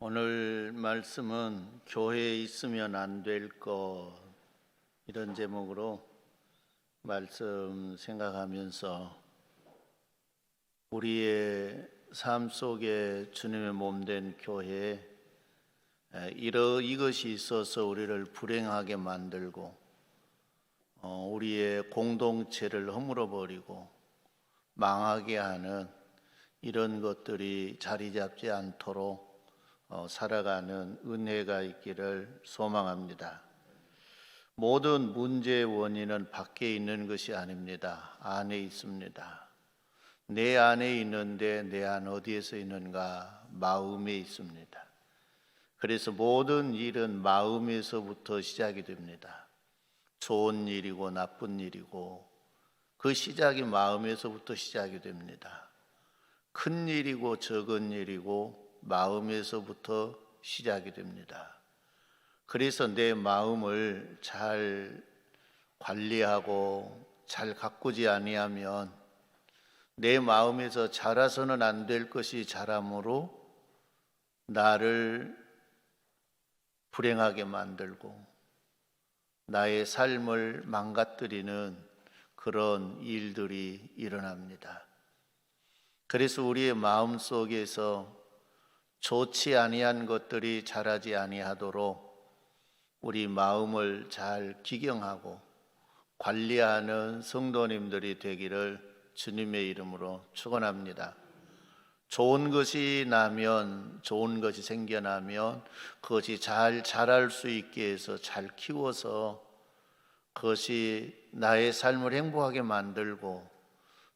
오늘 말씀은 교회에 있으면 안 될 것, 이런 제목으로 말씀 생각하면서 우리의 삶 속에 주님의 몸된 교회에 이것이 있어서 우리를 불행하게 만들고 우리의 공동체를 허물어 버리고 망하게 하는 이런 것들이 자리 잡지 않도록 살아가는 은혜가 있기를 소망합니다. 모든 문제의 원인은 밖에 있는 것이 아닙니다. 안에 있습니다. 내 안에 있는데 내 안 어디에서 있는가? 마음에 있습니다. 그래서 모든 일은 마음에서부터 시작이 됩니다. 좋은 일이고 나쁜 일이고 그 시작이 마음에서부터 시작이 됩니다. 큰 일이고 적은 일이고 마음에서부터 시작이 됩니다. 그래서 내 마음을 잘 관리하고 잘 가꾸지 아니하면 내 마음에서 자라서는 안 될 것이 자라므로 나를 불행하게 만들고 나의 삶을 망가뜨리는 그런 일들이 일어납니다. 그래서 우리의 마음 속에서 좋지 아니한 것들이 자라지 아니하도록 우리 마음을 잘 기경하고 관리하는 성도님들이 되기를 주님의 이름으로 축원합니다. 좋은 것이 나면, 좋은 것이 생겨나면 그것이 잘 자랄 수 있게 해서 잘 키워서 그것이 나의 삶을 행복하게 만들고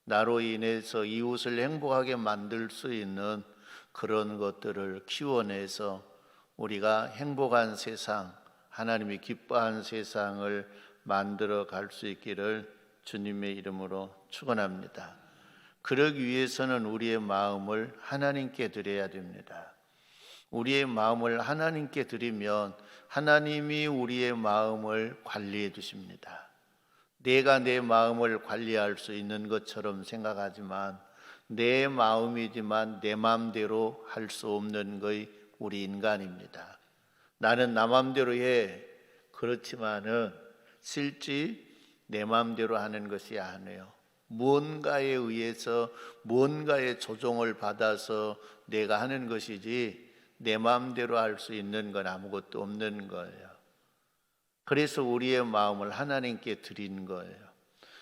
나로 인해서 이웃을 행복하게 만들 수 있는 그런 것들을 키워내서 우리가 행복한 세상, 하나님이 기뻐하는 세상을 만들어 갈 수 있기를 주님의 이름으로 축원합니다. 그러기 위해서는 우리의 마음을 하나님께 드려야 됩니다. 우리의 마음을 하나님께 드리면 하나님이 우리의 마음을 관리해 주십니다. 내가 내 마음을 관리할 수 있는 것처럼 생각하지만 내 마음이지만 내 마음대로 할 수 없는 것이 우리 인간입니다. 나는 나 마음대로 해. 그렇지만은 실제 내 마음대로 하는 것이 아니에요. 무언가에 의해서 무언가의 조종을 받아서 내가 하는 것이지 내 마음대로 할 수 있는 건 아무것도 없는 거예요. 그래서 우리의 마음을 하나님께 드린 거예요.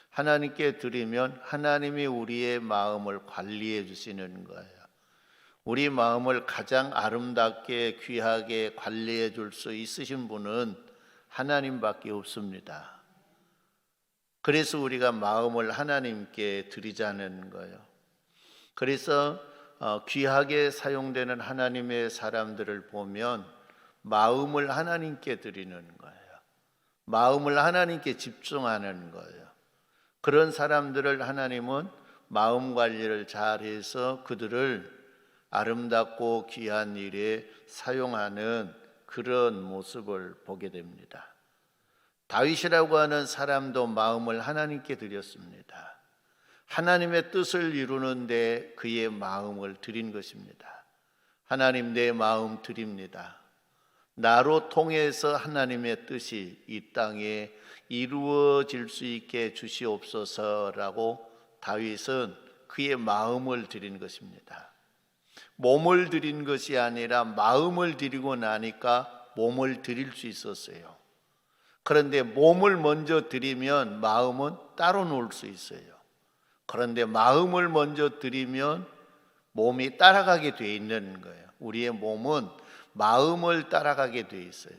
하나님께 드리면 하나님이 우리의 마음을 관리해 주시는 거예요. 우리 마음을 가장 아름답게 귀하게 관리해 줄 수 있으신 분은 하나님밖에 없습니다. 그래서 우리가 마음을 하나님께 드리자는 거예요. 그래서 귀하게 사용되는 하나님의 사람들을 보면 마음을 하나님께 드리는 거예요. 마음을 하나님께 집중하는 거예요. 그런 사람들을 하나님은 마음 관리를 잘해서 그들을 아름답고 귀한 일에 사용하는 그런 모습을 보게 됩니다. 다윗이라고 하는 사람도 마음을 하나님께 드렸습니다. 하나님의 뜻을 이루는데 그의 마음을 드린 것입니다. 하나님, 내 마음 드립니다. 나로 통해서 하나님의 뜻이 이 땅에 이루어질 수 있게 주시옵소서라고 다윗은 그의 마음을 드린 것입니다. 몸을 드린 것이 아니라 마음을 드리고 나니까 몸을 드릴 수 있었어요. 그런데 몸을 먼저 드리면 마음은 따로 놓을 수 있어요. 그런데 마음을 먼저 드리면 몸이 따라가게 돼 있는 거예요. 우리의 몸은 마음을 따라가게 돼 있어요.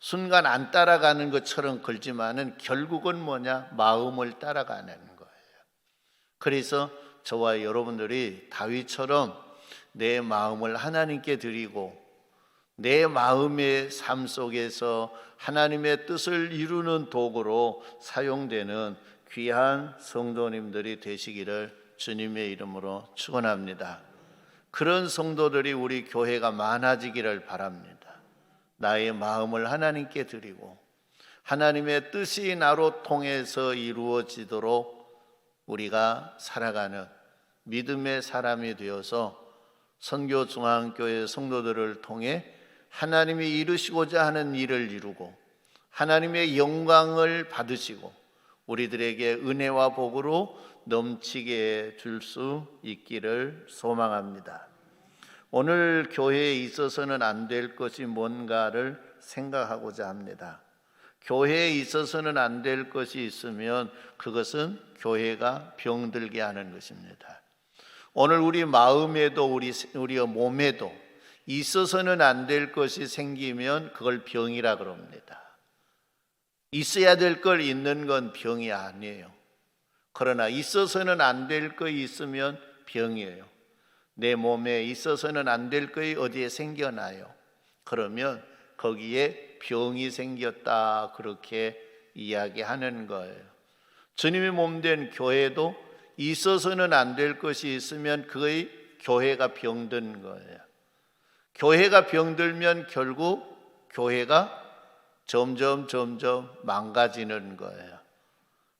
순간 안 따라가는 것처럼 걸지만은 결국은 뭐냐? 마음을 따라가는 거예요. 그래서 저와 여러분들이 다윗처럼 내 마음을 하나님께 드리고 내 마음의 삶 속에서 하나님의 뜻을 이루는 도구로 사용되는 귀한 성도님들이 되시기를 주님의 이름으로 축원합니다. 그런 성도들이 우리 교회가 많아지기를 바랍니다. 나의 마음을 하나님께 드리고 하나님의 뜻이 나로 통해서 이루어지도록 우리가 살아가는 믿음의 사람이 되어서 선교중앙교회 성도들을 통해 하나님이 이루시고자 하는 일을 이루고 하나님의 영광을 받으시고 우리들에게 은혜와 복으로 넘치게 줄 수 있기를 소망합니다. 오늘 교회에 있어서는 안 될 것이 뭔가를 생각하고자 합니다. 교회에 있어서는 안 될 것이 있으면 그것은 교회가 병들게 하는 것입니다. 오늘 우리 마음에도 우리 몸에도 있어서는 안 될 것이 생기면 그걸 병이라 그럽니다. 있어야 될 걸 있는 건 병이 아니에요. 그러나 있어서는 안 될 거 있으면 병이에요. 내 몸에 있어서는 안 될 것이 어디에 생겨나요. 그러면 거기에 병이 생겼다, 그렇게 이야기하는 거예요. 주님의 몸된 교회도 있어서는 안 될 것이 있으면 그의 교회가 병든 거예요. 교회가 병들면 결국 교회가 점점 망가지는 거예요.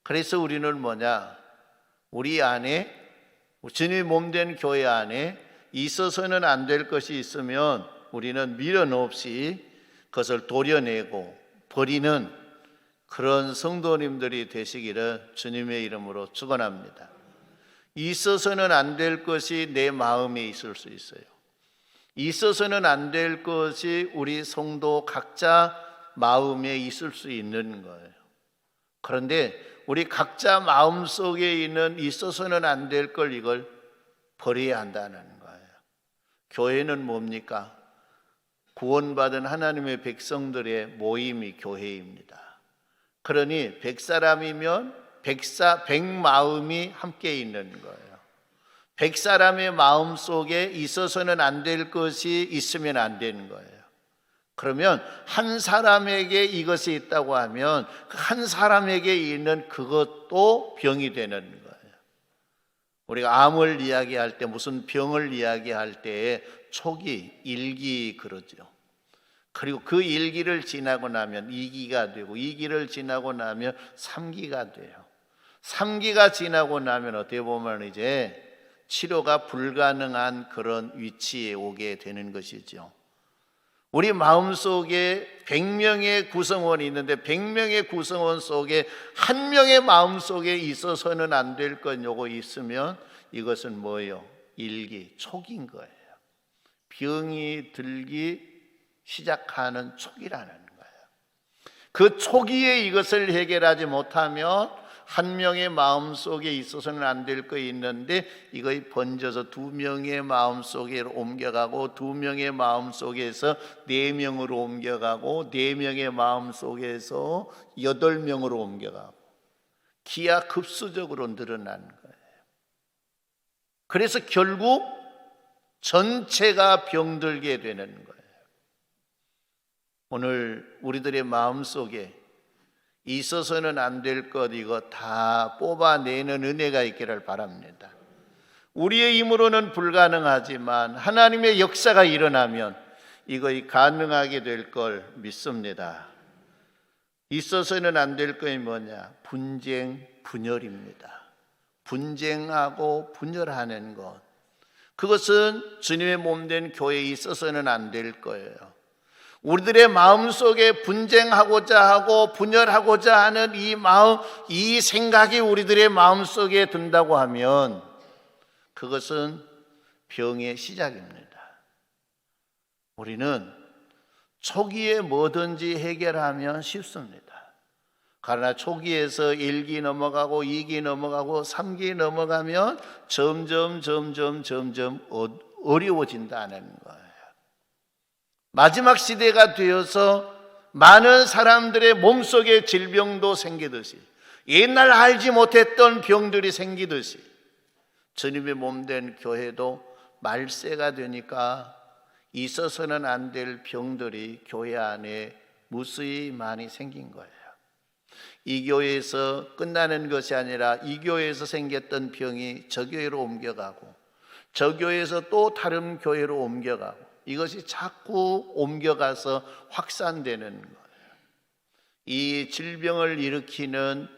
그래서 우리는 우리 안에, 주님의 몸된 교회 안에 있어서는 안 될 것이 있으면 우리는 미련 없이 그것을 도려내고 버리는 그런 성도님들이 되시기를 주님의 이름으로 축원합니다. 있어서는 안 될 것이 내 마음에 있을 수 있어요. 있어서는 안 될 것이 우리 성도 각자 마음에 있을 수 있는 거예요. 그런데 우리 각자 마음속에 있는 있어서는 안 될 걸, 이걸 버려야 한다는 거예요. 교회는 뭡니까? 구원받은 하나님의 백성들의 모임이 교회입니다. 그러니 100사람이면 100마음이 함께 있는 거예요. 100사람의 마음 속에 있어서는 안 될 것이 있으면 안 되는 거예요. 그러면 한 사람에게 이것이 있다고 하면 한 사람에게 있는 그것도 병이 되는 거예요. 우리가 암을 이야기할 때, 무슨 병을 이야기할 때 초기, 1기 그러죠. 그리고 그 1기를 지나고 나면 2기가 되고 2기를 지나고 나면 3기가 돼요. 3기가 지나고 나면 어떻게 보면 이제 치료가 불가능한 그런 위치에 오게 되는 것이죠. 우리 마음속에 100명의 구성원이 있는데 100명의 구성원 속에 한 명의 마음속에 있어서는 안 될 것 요거 있으면 이것은 뭐예요? 1기, 초기인 거예요. 병이 들기 시작하는 초기라는 거예요. 그 초기에 이것을 해결하지 못하면 한 명의 마음속에 있어서는 안 될 거 있는데 이것이 번져서 2명의 마음속에 옮겨가고 2명의 마음속에서 4명으로 옮겨가고 4명의 마음속에서 8명으로 옮겨가고 기하급수적으로 늘어나는 거예요. 그래서 결국 전체가 병들게 되는 거예요. 오늘 우리들의 마음속에 있어서는 안 될 것 이거 다 뽑아내는 은혜가 있기를 바랍니다. 우리의 힘으로는 불가능하지만 하나님의 역사가 일어나면 이것이 가능하게 될 걸 믿습니다. 있어서는 안 될 것이 뭐냐? 분쟁, 분열입니다. 분쟁하고 분열하는 것, 그것은 주님의 몸된 교회에 있어서는 안 될 거예요. 우리들의 마음속에 분쟁하고자 하고 분열하고자 하는 이 마음, 이 생각이 우리들의 마음속에 든다고 하면 그것은 병의 시작입니다. 우리는 초기에 뭐든지 해결하면 쉽습니다. 그러나 초기에서 1기 넘어가고 2기 넘어가고 3기 넘어가면 점점 어려워진다는 거예요. 마지막 시대가 되어서 많은 사람들의 몸속에 질병도 생기듯이, 옛날 알지 못했던 병들이 생기듯이 주님의 몸된 교회도 말세가 되니까 있어서는 안 될 병들이 교회 안에 무수히 많이 생긴 거예요. 이 교회에서 끝나는 것이 아니라 이 교회에서 생겼던 병이 저 교회로 옮겨가고 저 교회에서 또 다른 교회로 옮겨가고 이것이 자꾸 옮겨가서 확산되는 거예요. 이 질병을 일으키는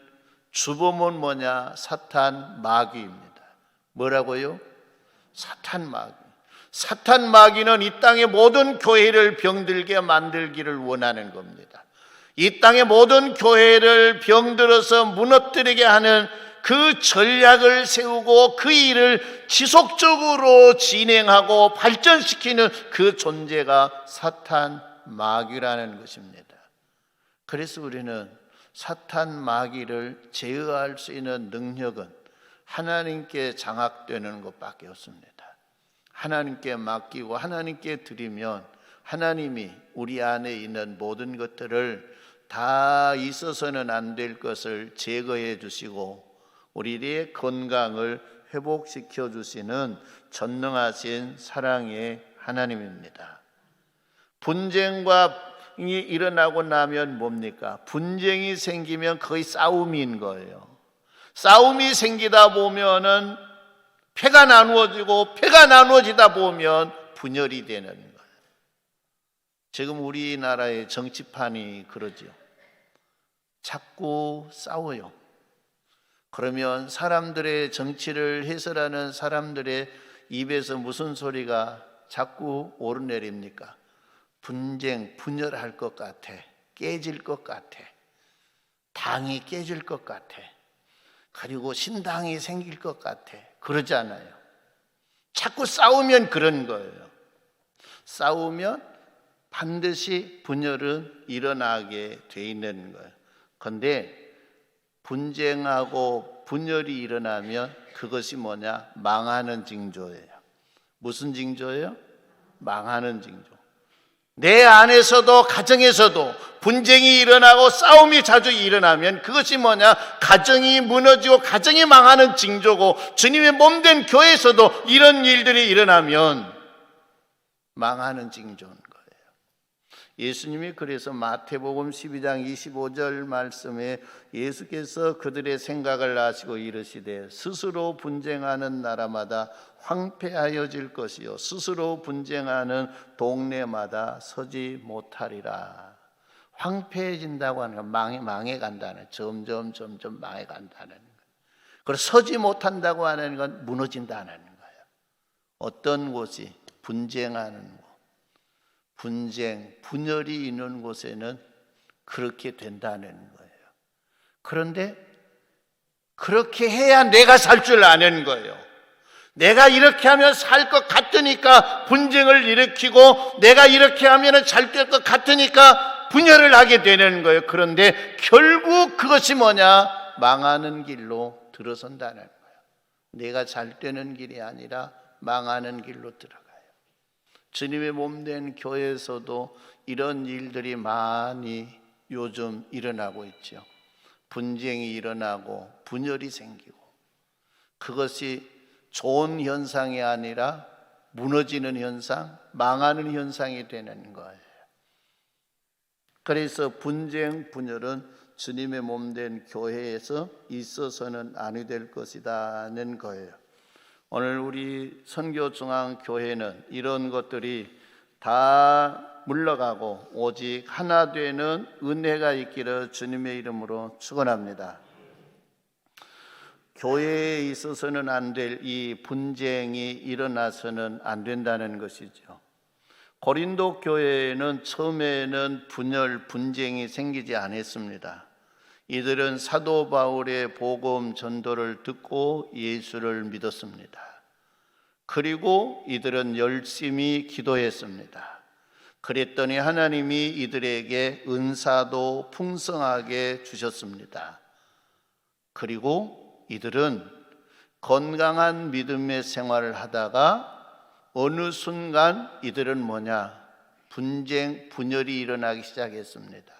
주범은 뭐냐? 사탄 마귀입니다. 뭐라고요? 사탄 마귀. 사탄 마귀는 이 땅의 모든 교회를 병들게 만들기를 원하는 겁니다. 이 땅의 모든 교회를 병들어서 무너뜨리게 하는 그 전략을 세우고 그 일을 지속적으로 진행하고 발전시키는 그 존재가 사탄 마귀라는 것입니다. 그래서 우리는 사탄 마귀를 제어할 수 있는 능력은 하나님께 장악되는 것밖에 없습니다. 하나님께 맡기고 하나님께 드리면 하나님이 우리 안에 있는 모든 것들을 다 있어서는 안 될 것을 제거해 주시고 우리의 건강을 회복시켜 주시는 전능하신 사랑의 하나님입니다. 분쟁과 일어나고 나면 뭡니까? 분쟁이 생기면 거의 싸움인 거예요. 싸움이 생기다 보면은 패가 나누어지고 패가 나누어지다 보면 분열이 되는 거예요. 지금 우리나라의 정치판이 그러죠. 자꾸 싸워요. 그러면 사람들의 정치를 해설하는 사람들의 입에서 무슨 소리가 자꾸 오르내립니까? 분쟁, 분열할 것 같아. 깨질 것 같아. 당이 깨질 것 같아. 그리고 신당이 생길 것 같아. 그러지 않아요. 자꾸 싸우면 그런 거예요. 싸우면 반드시 분열은 일어나게 돼 있는 거예요. 그런데 분쟁하고 분열이 일어나면 그것이 뭐냐? 망하는 징조예요. 무슨 징조예요? 망하는 징조. 내 안에서도 가정에서도 분쟁이 일어나고 싸움이 자주 일어나면 그것이 뭐냐? 가정이 무너지고 가정이 망하는 징조고, 주님의 몸된 교회에서도 이런 일들이 일어나면 망하는 징조인 거예요. 예수님이 그래서 마태복음 12장 25절 말씀에 예수께서 그들의 생각을 아시고 이르시되 스스로 분쟁하는 나라마다 황폐하여질 것이요 스스로 분쟁하는 동네마다 서지 못하리라. 황폐해진다고 하는 건 망해간다는, 점점 망해간다는 거예요. 그리고 서지 못한다고 하는 건 무너진다는 거예요. 어떤 곳이 분쟁하는 곳, 분쟁, 분열이 있는 곳에는 그렇게 된다는 거예요. 그런데 그렇게 해야 내가 살 줄 아는 거예요. 내가 이렇게 하면 살 것 같으니까 분쟁을 일으키고, 내가 이렇게 하면 잘 될 것 같으니까 분열을 하게 되는 거예요. 그런데 결국 그것이 뭐냐? 망하는 길로 들어선다는 거예요. 내가 잘 되는 길이 아니라 망하는 길로 들어가요. 주님의 몸된 교회에서도 이런 일들이 많이 요즘 일어나고 있죠. 분쟁이 일어나고 분열이 생기고, 그것이 좋은 현상이 아니라 무너지는 현상, 망하는 현상이 되는 거예요. 그래서 분쟁, 분열은 주님의 몸된 교회에서 있어서는 아니 될 것이다는 거예요. 오늘 우리 선교중앙교회는 이런 것들이 다 물러가고 오직 하나 되는 은혜가 있기를 주님의 이름으로 축원합니다. 교회에 있어서는 안 될 이 분쟁이 일어나서는 안 된다는 것이죠. 고린도 교회에는 처음에는 분쟁이 생기지 않았습니다. 이들은 사도 바울의 복음 전도를 듣고 예수를 믿었습니다. 그리고 이들은 열심히 기도했습니다. 그랬더니 하나님이 이들에게 은사도 풍성하게 주셨습니다. 그리고 이들은 건강한 믿음의 생활을 하다가 어느 순간 이들은 뭐냐? 분쟁, 분열이 일어나기 시작했습니다.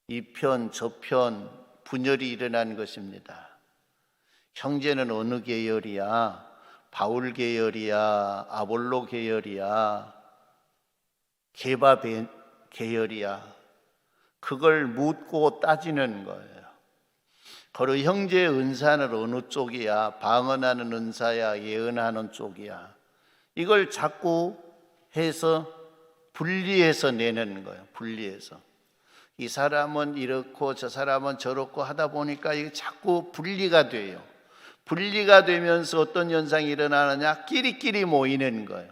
이편 저편 분열이 일어난 것입니다. 형제는 어느 계열이야? 바울 계열이야? 아볼로 계열이야? 게바 계열이야? 그걸 묻고 따지는 거예요. 그리고 형제의 은사는 어느 쪽이야? 방언하는 은사야? 예언하는 쪽이야? 이걸 자꾸 해서 분리해서 내는 거예요. 분리해서. 이 사람은 이렇고 저 사람은 저렇고 하다 보니까 이게 자꾸 분리가 돼요. 분리가 되면서 어떤 현상이 일어나느냐? 끼리끼리 모이는 거예요.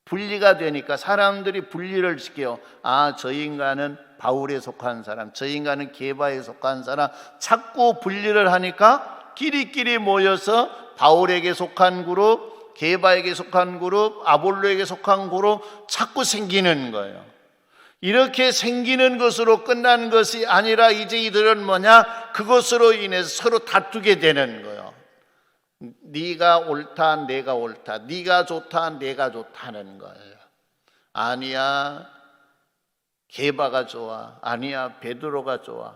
분리가 되니까 사람들이 분리를 시켜요. 아, 저 인간은 바울에 속한 사람, 저 인간은 게바에 속한 사람, 자꾸 분리를 하니까 끼리끼리 모여서 바울에게 속한 그룹, 게바에게 속한 그룹, 아볼로에게 속한 그룹 자꾸 생기는 거예요. 이렇게 생기는 것으로 끝난 것이 아니라 이제 이들은 뭐냐? 그것으로 인해서 서로 다투게 되는 거예요. 네가 옳다, 내가 옳다, 네가 좋다, 내가 좋다는 거예요. 아니야, 게바가 좋아, 아니야, 베드로가 좋아.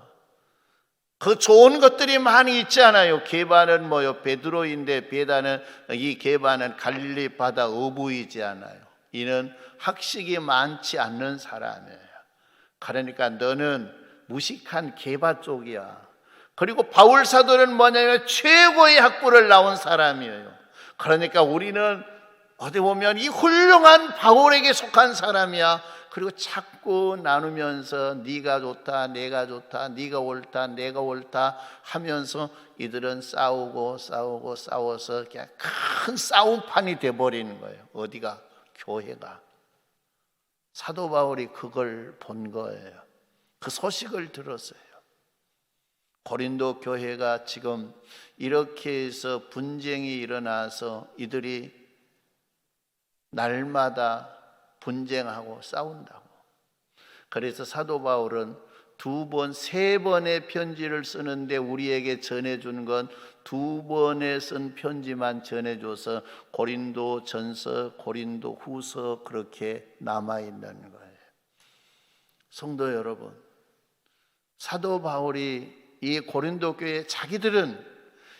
그 좋은 것들이 많이 있지 않아요. 게바는 뭐요? 베드로인데 이 게바는 갈릴리 바다 어부이지 않아요. 이는 학식이 많지 않는 사람이에요. 그러니까 너는 무식한 게바 쪽이야. 그리고 바울 사도는 뭐냐면 최고의 학부를 나온 사람이에요. 그러니까 우리는 어디 보면 이 훌륭한 바울에게 속한 사람이야. 그리고 자꾸 나누면서 네가 좋다, 내가 좋다, 네가 옳다, 내가 옳다 하면서 이들은 싸워서 그냥 큰 싸움판이 돼버리는 거예요. 어디가? 교회가. 사도 바울이 그걸 본 거예요. 그 소식을 들었어요. 고린도 교회가 지금 이렇게 해서 분쟁이 일어나서 이들이 날마다 분쟁하고 싸운다고. 그래서 사도 바울은 2번, 3번의 편지를 쓰는데 우리에게 전해준 건 2번에 쓴 편지만 전해줘서 고린도 전서, 고린도 후서 그렇게 남아있는 거예요. 성도 여러분, 사도 바울이 이 고린도 교회 자기들은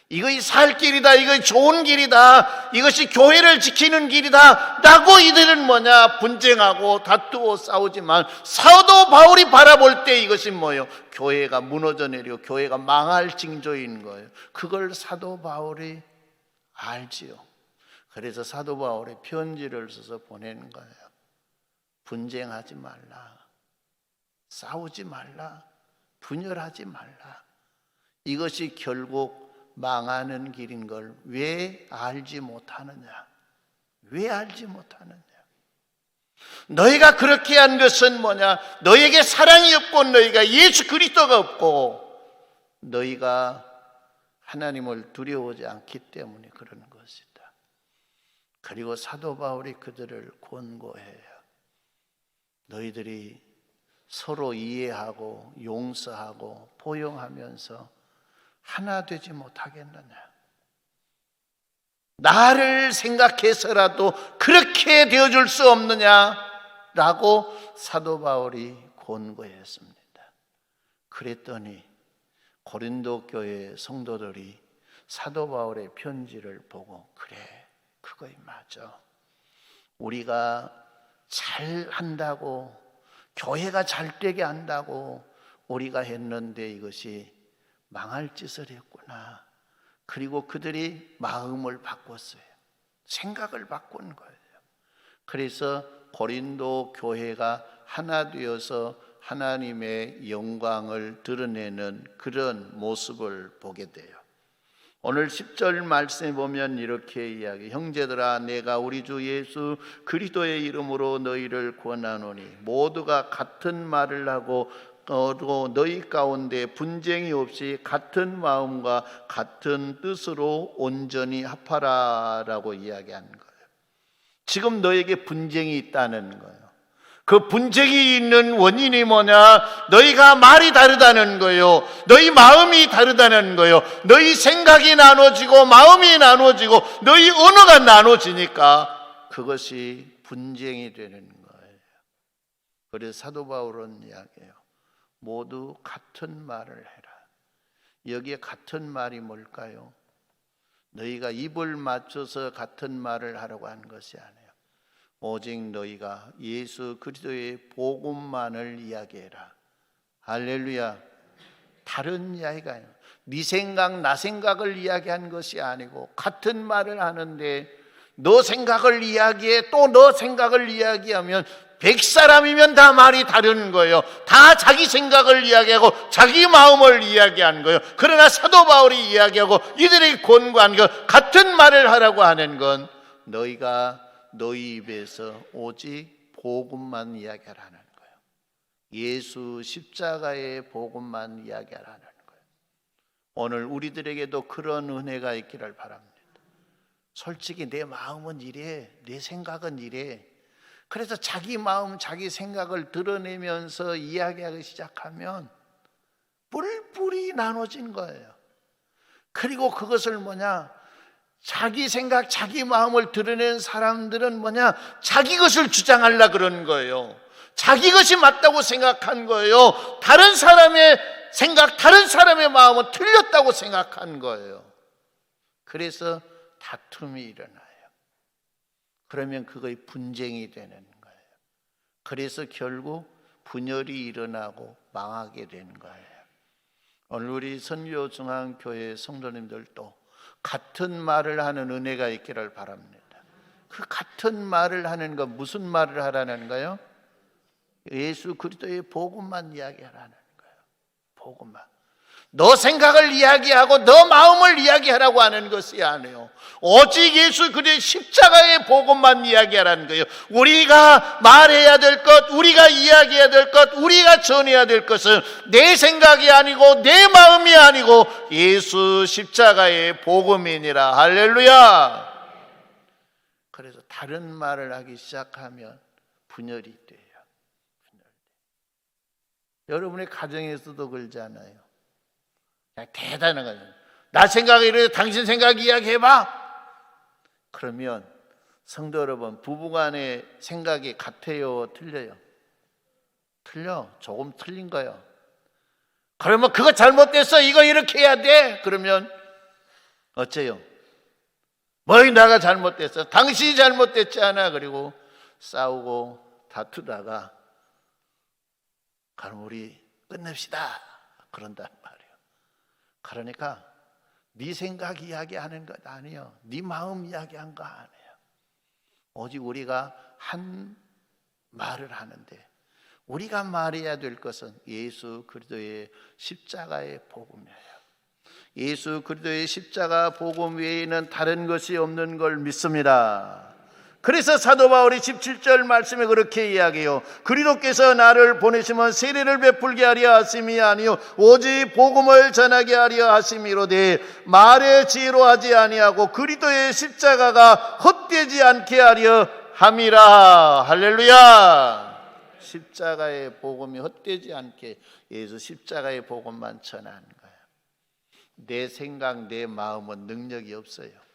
이것이 살 길이다, 이것이 좋은 길이다, 이것이 교회를 지키는 길이다 라고 이들은 뭐냐? 분쟁하고 다투고 싸우지만 사도 바울이 바라볼 때 이것이 뭐예요? 교회가 무너져 내려 교회가 망할 징조인 거예요. 그걸 사도 바울이 알지요. 그래서 사도 바울이 편지를 써서 보내는 거예요. 분쟁하지 말라, 싸우지 말라, 분열하지 말라. 이것이 결국 망하는 길인 걸 왜 알지 못하느냐? 왜 알지 못하느냐? 너희가 그렇게 한 것은 뭐냐? 너희에게 사랑이 없고 너희가 예수 그리스도가 없고 너희가 하나님을 두려워하지 않기 때문에 그러는 것이다. 그리고 사도 바울이 그들을 권고해요. 너희들이 서로 이해하고 용서하고 포용하면서 하나 되지 못하겠느냐? 나를 생각해서라도 그렇게 되어줄 수 없느냐? 라고 사도 바울이 권고했습니다. 그랬더니 고린도 교회 성도들이 사도 바울의 편지를 보고 그래, 그거이 맞아. 우리가 잘 한다고, 교회가 잘 되게 한다고 우리가 했는데 이것이 망할 짓을 했구나. 그리고 그들이 마음을 바꿨어요. 생각을 바꾼 거예요. 그래서 고린도 교회가 하나 되어서 하나님의 영광을 드러내는 그런 모습을 보게 돼요. 오늘 10절 말씀에 보면 이렇게 이야기, 형제들아 내가 우리 주 예수 그리스도의 이름으로 너희를 권하노니 모두가 같은 말을 하고 또 너희 가운데 분쟁이 없이 같은 마음과 같은 뜻으로 온전히 합하라라고 이야기하는 거예요. 지금 너에게 분쟁이 있다는 거예요. 그 분쟁이 있는 원인이 뭐냐? 너희가 말이 다르다는 거예요. 너희 마음이 다르다는 거예요. 너희 생각이 나눠지고 마음이 나눠지고 너희 언어가 나눠지니까 그것이 분쟁이 되는 거예요. 그래서 사도 바울은 이야기해요. 모두 같은 말을 해라. 여기에 같은 말이 뭘까요? 너희가 입을 맞춰서 같은 말을 하려고 하는 것이 아니에요. 오직 너희가 예수 그리스도의 복음만을 이야기해라. 할렐루야. 다른 이야기가 아니에요. 네 생각 나 생각을 이야기한 것이 아니고 같은 말을 하는데 너 생각을 이야기해 또 너 생각을 이야기하면 100사람이면 다 말이 다른 거예요. 다 자기 생각을 이야기하고 자기 마음을 이야기하는 거예요. 그러나 사도 바울이 이야기하고 이들에게 권고한 것, 같은 말을 하라고 하는 건 너희가 너희 입에서 오직 복음만 이야기하라는 거예요. 예수 십자가의 복음만 이야기하라는 거예요. 오늘 우리들에게도 그런 은혜가 있기를 바랍니다. 솔직히 내 마음은 이래, 내 생각은 이래. 그래서 자기 마음, 자기 생각을 드러내면서 이야기하기 시작하면 뿔뿔이 나눠진 거예요. 그리고 그것을 자기 생각, 자기 마음을 드러낸 사람들은 자기 것을 주장하려고 그러는 거예요. 자기 것이 맞다고 생각한 거예요. 다른 사람의 생각, 다른 사람의 마음은 틀렸다고 생각한 거예요. 그래서 다툼이 일어나요. 그러면 그거의 분쟁이 되는 거예요. 그래서 결국 분열이 일어나고 망하게 되는 거예요. 오늘 우리 선교중앙교회 성도님들도 같은 말을 하는 은혜가 있기를 바랍니다. 그 같은 말을 하는 건 무슨 말을 하라는 거예요? 예수 그리스도의 복음만 이야기하라는 거예요. 복음만. 너 생각을 이야기하고 너 마음을 이야기하라고 하는 것이 아니에요. 오직 예수 그리스도의 십자가의 복음만 이야기하라는 거예요. 우리가 말해야 될 것, 우리가 이야기해야 될 것, 우리가 전해야 될 것은 내 생각이 아니고 내 마음이 아니고 예수 십자가의 복음이니라. 할렐루야. 그래서 다른 말을 하기 시작하면 분열이 돼요. 여러분의 가정에서도 그러잖아요. 대단한 거죠. 나 생각이 이래, 당신 생각 이야기해봐. 그러면 성도 여러분, 부부간의 생각이 같아요, 틀려요? 틀려. 조금 틀린 거예요. 그러면 그거 잘못됐어, 이거 이렇게 해야 돼. 그러면 어째요? 뭐이 나가 잘못됐어, 당신이 잘못됐지 않아. 그리고 싸우고 다투다가 그럼 우리 끝냅시다 그런단 말이에요. 그러니까 네 생각 이야기하는 것 아니에요. 네 마음 이야기한 거 아니에요. 오직 우리가 한 말을 하는데 우리가 말해야 될 것은 예수 그리스도의 십자가의 복음이에요. 예수 그리스도의 십자가 복음 외에는 다른 것이 없는 걸 믿습니다. 그래서 사도 바울이 17절 말씀에 그렇게 이야기해요. 그리스도께서 나를 보내시면 세례를 베풀게 하려 하심이 아니요 오직 복음을 전하게 하려 하심이로되 말의 지혜로 하지 아니하고 그리스도의 십자가가 헛되지 않게 하려 함이라. 할렐루야. 십자가의 복음이 헛되지 않게 예수 십자가의 복음만 전하는 거예요. 내 생각, 내 마음은 능력이 없어요.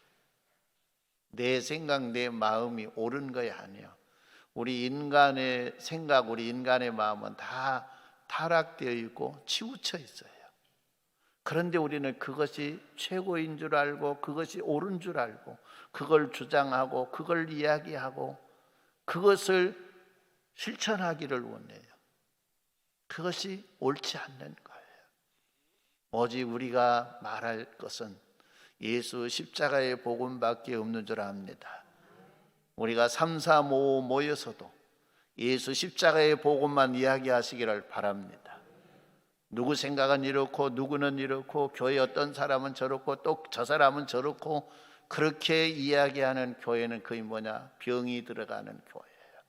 내 생각, 내 마음이 옳은 것이 아니에요. 우리 인간의 생각, 우리 인간의 마음은 다 타락되어 있고 치우쳐 있어요. 그런데 우리는 그것이 최고인 줄 알고 그것이 옳은 줄 알고 그걸 주장하고 그걸 이야기하고 그것을 실천하기를 원해요. 그것이 옳지 않는 거예요. 오직 우리가 말할 것은 예수 십자가의 복음밖에 없는 줄 압니다. 우리가 3, 4, 5 모여서도 예수 십자가의 복음만 이야기하시기를 바랍니다. 누구 생각은 이렇고 누구는 이렇고 교회 어떤 사람은 저렇고 또 저 사람은 저렇고 그렇게 이야기하는 교회는 거의 병이 들어가는 교회예요.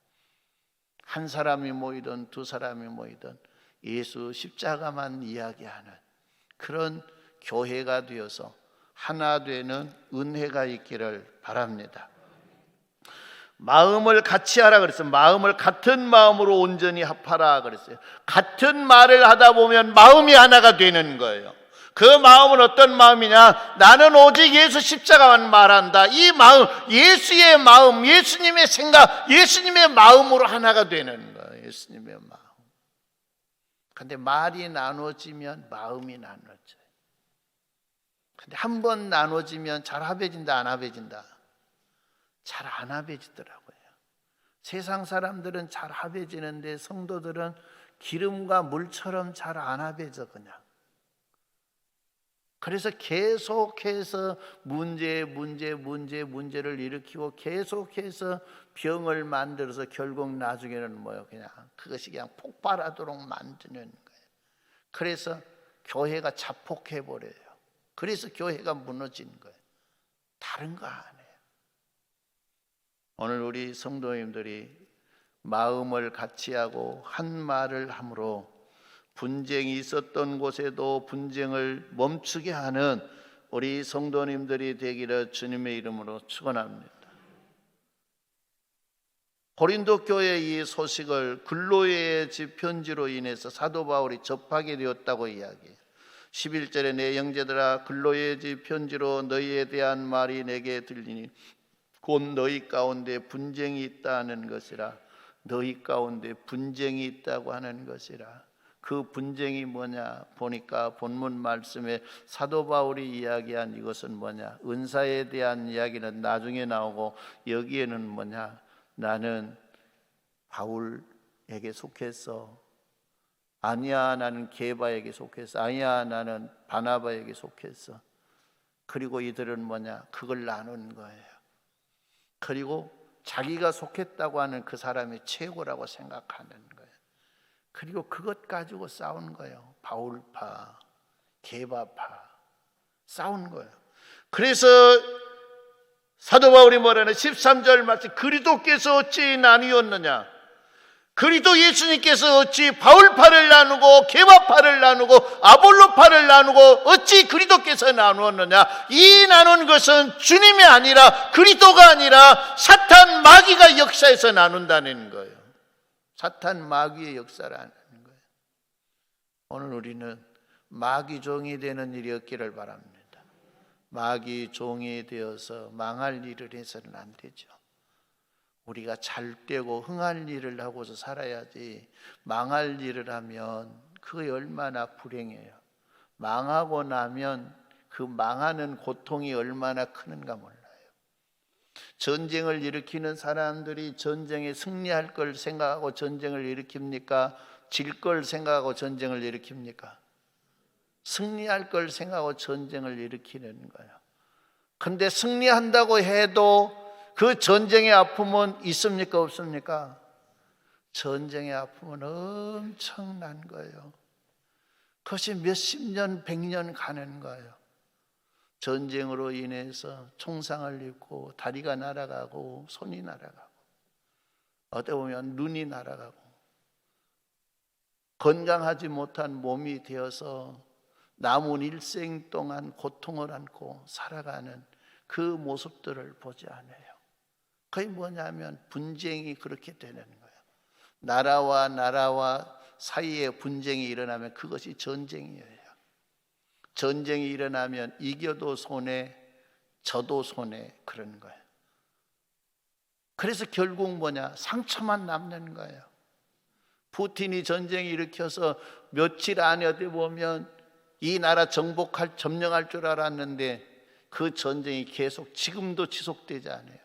한 사람이 모이든 두 사람이 모이든 예수 십자가만 이야기하는 그런 교회가 되어서 하나 되는 은혜가 있기를 바랍니다. 마음을 같이 하라 그랬어요. 마음을 같은 마음으로 온전히 합하라 그랬어요. 같은 말을 하다 보면 마음이 하나가 되는 거예요. 그 마음은 어떤 마음이냐? 나는 오직 예수 십자가만 말한다. 이 마음, 예수의 마음, 예수님의 생각, 예수님의 마음으로 하나가 되는 거예요. 예수님의 마음. 근데 말이 나눠지면 마음이 나눠져요. 근데 한 번 나눠지면 잘 합해진다, 안 합해진다? 잘 안 합해지더라고요. 세상 사람들은 잘 합해지는데 성도들은 기름과 물처럼 잘 안 합해져. 그냥 그래서 계속해서 문제를 일으키고 계속해서 병을 만들어서 결국 나중에는 뭐예요? 그냥 그것이 그냥 폭발하도록 만드는 거예요. 그래서 교회가 자폭해 버려요. 그래서 교회가 무너지는 거예요. 다른 거 아니에요. 오늘 우리 성도님들이 마음을 같이 하고 한 말을 함으로 분쟁이 있었던 곳에도 분쟁을 멈추게 하는 우리 성도님들이 되기를 주님의 이름으로 축원합니다. 고린도 교회의 이 소식을 글로의 집 편지로 인해서 사도 바울이 접하게 되었다고 이야기해요. 11절에 내 형제들아 글로의 집 편지로 너희에 대한 말이 내게 들리니 곧 너희 가운데 분쟁이 있다는 것이라. 너희 가운데 분쟁이 있다고 하는 것이라. 그 분쟁이 뭐냐 보니까 본문 말씀에 사도 바울이 이야기한 이것은 뭐냐, 은사에 대한 이야기는 나중에 나오고 여기에는 뭐냐, 나는 바울에게 속했어, 아니야 나는 게바에게 속했어, 아니야 나는 바나바에게 속했어. 그리고 이들은 뭐냐, 그걸 나눈 거예요. 그리고 자기가 속했다고 하는 그 사람이 최고라고 생각하는 거예요. 그리고 그것 가지고 싸운 거예요. 바울파, 게바파 싸운 거예요. 그래서 사도 바울이 뭐라는 13절 말씀, 그리스도께서 어찌 나뉘었느냐, 그리스도 예수님께서 어찌 바울파를 나누고 게바파를 나누고 아볼로파를 나누고 어찌 그리스도께서 나누었느냐. 이 나눈 것은 주님이 아니라 그리스도가 아니라 사탄 마귀가 역사에서 나눈다는 거예요. 사탄 마귀의 역사라는 거예요. 오늘 우리는 마귀 종이 되는 일이 없기를 바랍니다. 마귀 종이 되어서 망할 일을 해서는 안 되죠. 우리가 잘 되고 흥할 일을 하고서 살아야지, 망할 일을 하면 그게 얼마나 불행해요. 망하고 나면 그 망하는 고통이 얼마나 크는가 몰라요. 전쟁을 일으키는 사람들이 전쟁에 승리할 걸 생각하고 전쟁을 일으킵니까? 질 걸 생각하고 전쟁을 일으킵니까? 승리할 걸 생각하고 전쟁을 일으키는 거예요. 근데 승리한다고 해도 그 전쟁의 아픔은 있습니까? 없습니까? 전쟁의 아픔은 엄청난 거예요. 그것이 몇십 년, 100년 가는 거예요. 전쟁으로 인해서 총상을 입고 다리가 날아가고 손이 날아가고 어떻게 보면 눈이 날아가고 건강하지 못한 몸이 되어서 남은 일생 동안 고통을 안고 살아가는 그 모습들을 보지 않아요. 그게 뭐냐면 분쟁이 그렇게 되는 거예요. 나라와 나라와 사이에 분쟁이 일어나면 그것이 전쟁이에요. 전쟁이 일어나면 이겨도 손해, 져도 손해, 그런 거예요. 그래서 결국 뭐냐, 상처만 남는 거예요. 푸틴이 전쟁 일으켜서 며칠 안에 어디 보면 이 나라 점령할 줄 알았는데 그 전쟁이 계속 지금도 지속되지 않아요.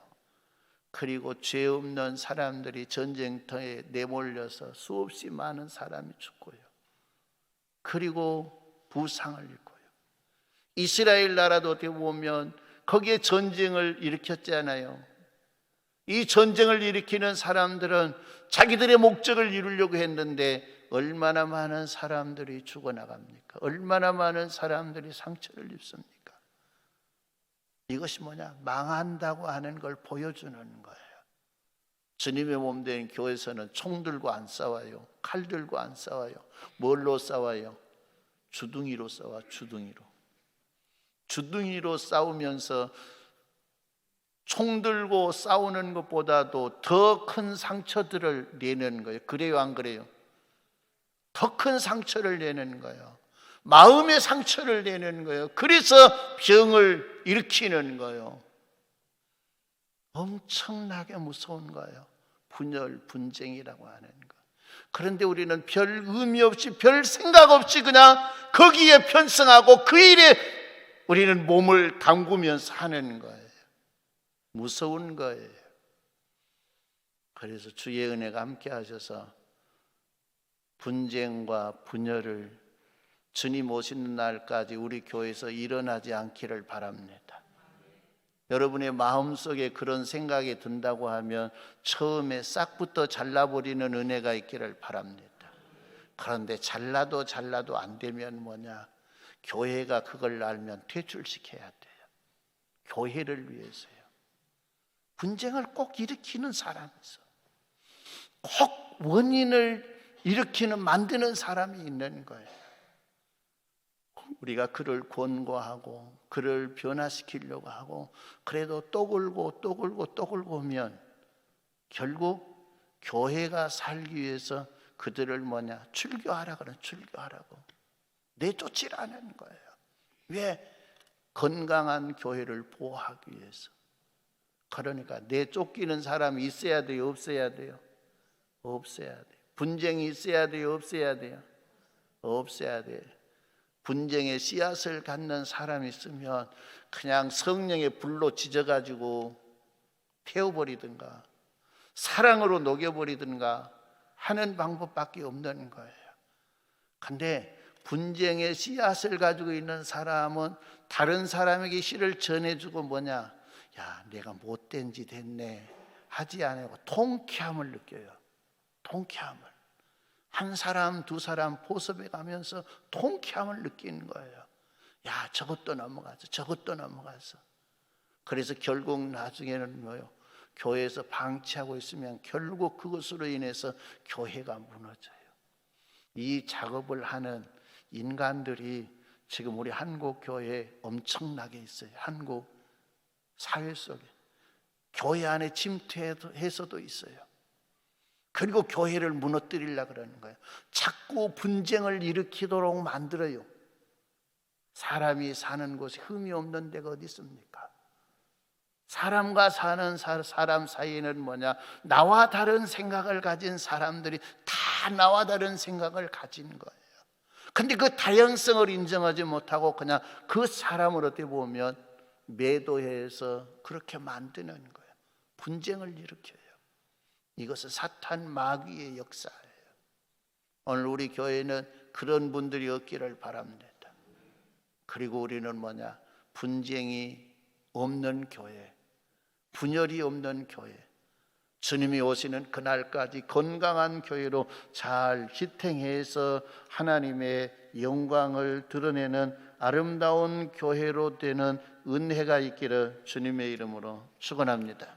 그리고 죄 없는 사람들이 전쟁터에 내몰려서 수없이 많은 사람이 죽고요. 그리고 부상을 입고요. 이스라엘 나라도 어떻게 보면 거기에 전쟁을 일으켰잖아요. 이 전쟁을 일으키는 사람들은 자기들의 목적을 이루려고 했는데 얼마나 많은 사람들이 죽어나갑니까? 얼마나 많은 사람들이 상처를 입습니까? 이것이 뭐냐? 망한다고 하는 걸 보여주는 거예요. 주님의 몸 된 교회에서는 총 들고 안 싸워요. 칼 들고 안 싸워요. 뭘로 싸워요? 주둥이로 싸워. 주둥이로 싸우면서 총 들고 싸우는 것보다도 더 큰 상처들을 내는 거예요. 그래요, 안 그래요? 더 큰 상처를 내는 거예요. 마음의 상처를 내는 거예요. 그래서 병을 일으키는 거예요. 엄청나게 무서운 거예요. 분열, 분쟁이라고 하는 거. 그런데 우리는 별 의미 없이, 별 생각 없이 그냥 거기에 편승하고 그 일에 우리는 몸을 담그면서 하는 거예요. 무서운 거예요. 그래서 주의 은혜가 함께 하셔서 분쟁과 분열을 주님 오시는 날까지 우리 교회에서 일어나지 않기를 바랍니다. 여러분의 마음속에 그런 생각이 든다고 하면 처음에 싹부터 잘라버리는 은혜가 있기를 바랍니다. 그런데 잘라도 안 되면 뭐냐? 교회가 그걸 알면 퇴출시켜야 돼요. 교회를 위해서요. 분쟁을 꼭 일으키는 사람이 있어. 꼭 원인을 만드는 사람이 있는 거예요. 우리가 그를 권고하고 그를 변화시키려고 하고 그래도 또 굴고 오면 결국 교회가 살기 위해서 그들을 뭐냐? 출교하라 그래. 출교하라고 내쫓으라는 거예요. 왜? 건강한 교회를 보호하기 위해서. 그러니까 내쫓기는 사람이 있어야 돼요? 없어야 돼요? 없어야 돼요. 분쟁이 있어야 돼요? 없어야 돼요? 없어야 돼요. 분쟁의 씨앗을 갖는 사람이 있으면 그냥 성령의 불로 지져가지고 태워버리든가 사랑으로 녹여버리든가 하는 방법밖에 없는 거예요. 근데 분쟁의 씨앗을 가지고 있는 사람은 다른 사람에게 씨를 전해주고 뭐냐? 야, 내가 못된 짓 했네 하지 않고 통쾌함을 느껴요. 통쾌함을. 한 사람 두 사람 포섭해 가면서 통쾌함을 느끼는 거예요. 야, 저것도 넘어갔어. 그래서 결국 나중에는 뭐요? 교회에서 방치하고 있으면 결국 그것으로 인해서 교회가 무너져요. 이 작업을 하는 인간들이 지금 우리 한국 교회에 엄청나게 있어요. 한국 사회 속에 교회 안에 침투해서도 있어요. 그리고 교회를 무너뜨리려고 그러는 거예요. 자꾸 분쟁을 일으키도록 만들어요. 사람이 사는 곳에 흠이 없는 데가 어디 있습니까? 사람과 사는 사람 사이에는 뭐냐? 나와 다른 생각을 가진 사람들이 다 나와 다른 생각을 가진 거예요. 근데 그 다양성을 인정하지 못하고 그냥 그 사람을 어떻게 보면 매도해서 그렇게 만드는 거예요. 분쟁을 일으켜요. 이것은 사탄 마귀의 역사예요. 오늘 우리 교회는 그런 분들이 없기를 바랍니다. 그리고 우리는 뭐냐? 분쟁이 없는 교회, 분열이 없는 교회, 주님이 오시는 그날까지 건강한 교회로 잘 지탱해서 하나님의 영광을 드러내는 아름다운 교회로 되는 은혜가 있기를 주님의 이름으로 축원합니다.